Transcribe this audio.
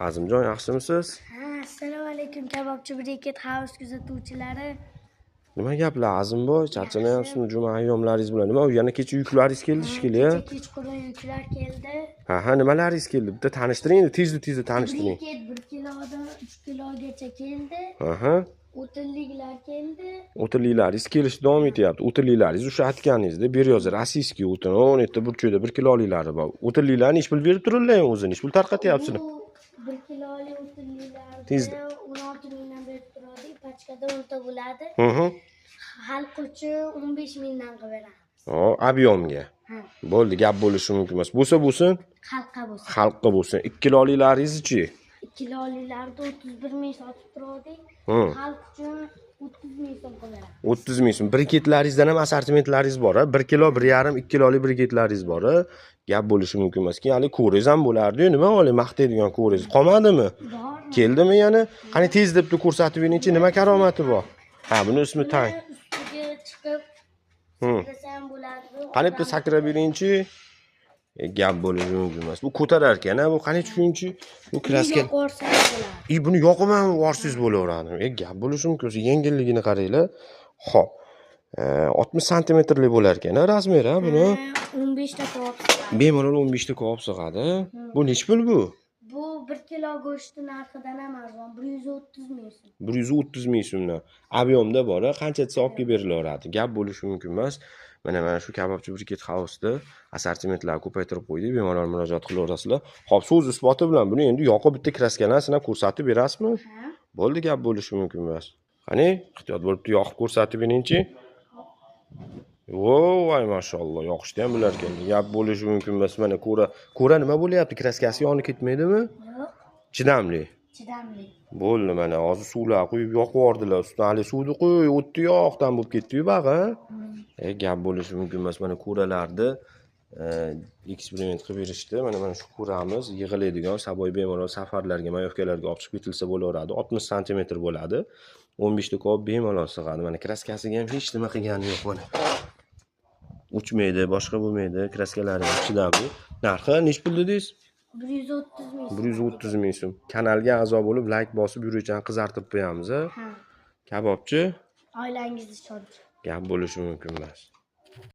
Azimjon, yaxshimisiz? Ha, assalomu alaykum kabobchi Briket House kuzatuvchilari. Nima gaplar Azimboy? Charchamayapsizmi juma ayyomlaringiz bilan? Nima u yana kecha yuklaringiz keldi shekilli? Kechqurun yuklar keldi. Ha, nimalaringiz keldi? Bitta tanishtiring, tezda tanishtiring. Briket 1 kilodan 3 kilogacha keldi. Aha. O'tinliklar keldi. O'tinliklaringiz kelishda davom etyapti. O'tinliklaringiz o'sha aytganingizda ber yozar, rossiyskiy o'tin, 17 burchakda 1 kiloliklari bor. O'tinliklarni ish pul berib turinglar o'zini, ish pul tarqatyapsizlar. 1 kiloli o'tinliklarni Tezda. 16 mingdan berib turadi, pachkada 10 ta bo'ladi. Halquvchi 15 mingdan qilib beramiz. Объемga. Bo'ldi, gap bo'lishi mumkin emas. Bo'lsin. Xalqqa bo'lsin. Xalqqa bo'lsin. 2 kiloliklaringiz-chi? 2 kilolilarda 31 ming sotib turdik. Xalq uchun 30 ming so'm qilamiz. 30 ming so'm. Briketlaringizdan ham assortimentlaringiz bor, 1 kilo, 1,5, 2 kilolik briketlaringiz bor. Gap bo'lishi mumkin emas. Keyin ko'ringiz ham bo'lardi-yu, nima olay maqtaydigan ko'ringiz qolmadimi? Bor. Keldimi yana? Qani tez debdi ko'rsatib beringchi, nima karomati bor? Ha, buni ismi tang. Ustiga chiqib desam bo'ladi. Qani bitta sakrab beringchi. Gap bo'lishi mumkin emas. Bu ko'tarar ekan, bu qani tushunchi? Bu kraska. Buni yoqib ham yorsiz bo'laveradi. Gap bo'lishi mumkin. Yengilligini qaranglar. Xo'p. 60 santimetrlik bo'lar ekan, razmeri buni. 15 ta ko'p sig'adi. Bemalol 15 ta ko'p sig'adi. Bu nech pul bu? Bu 1 kilo go'shtni narxidan ham arzon, 130 ming so'm. 130 ming so'mdan. Avyomda bor, qancha desa olib kelib berilaveradi. Gap bo'lishi mumkin emas. Mana shu kabobchi Briket House'da assortimentlarni ko'paytirib qo'ydik. Bemalol murojaat qilaverasizlar. Xo'p, so'z isboti bilan buni endi yoqib bitta kraskalarni sinab ko'rsatib berasizmi? Bo'ldi, gap bo'lishi mumkin emas. Qani, ehtiyot bo'lib yoqib ko'rsatib beringchi. Voy, mashalloh, yoqishda ham bular ekan. Gap bo'lishi mumkin emas. Mana ko'ra nima bo'lyapti? Kraskasi yonib ketmaydimi? Yo'q. Chidamli. Bo'ldi, mana hozir suvlar quyib yoqib yubordilar. Ustidan hali suvni qo'y, o'tni yoqdan bo'lib ketdi-yu bag'a. Gap bo'lishi mumkin emas. Mana ko'ralarni eksperiment qilib berishdi. Mana shu ko'ramiz, yig'iladigan, saboy bemalol safarlarga, mayovkalarga olib chiqib ketilsa bo'laveradi. 60 santimetr bo'ladi. 15 ta ko'p bemalol sig'adi. Mana kraskasiga ham hech nima qilgani yo'q mana. Uchmaydi, boshqa bo'lmaydi. Kraskalari ham chidamli. Narxi nech pul dedingiz? 130 ming. 130 ming so'm. Kanalga a'zo bo'lib, like bosib yuruvchani qizartirib qo'yamiz. Kabobchi Oilangizni shod. gap bo'lishi mumkin emas.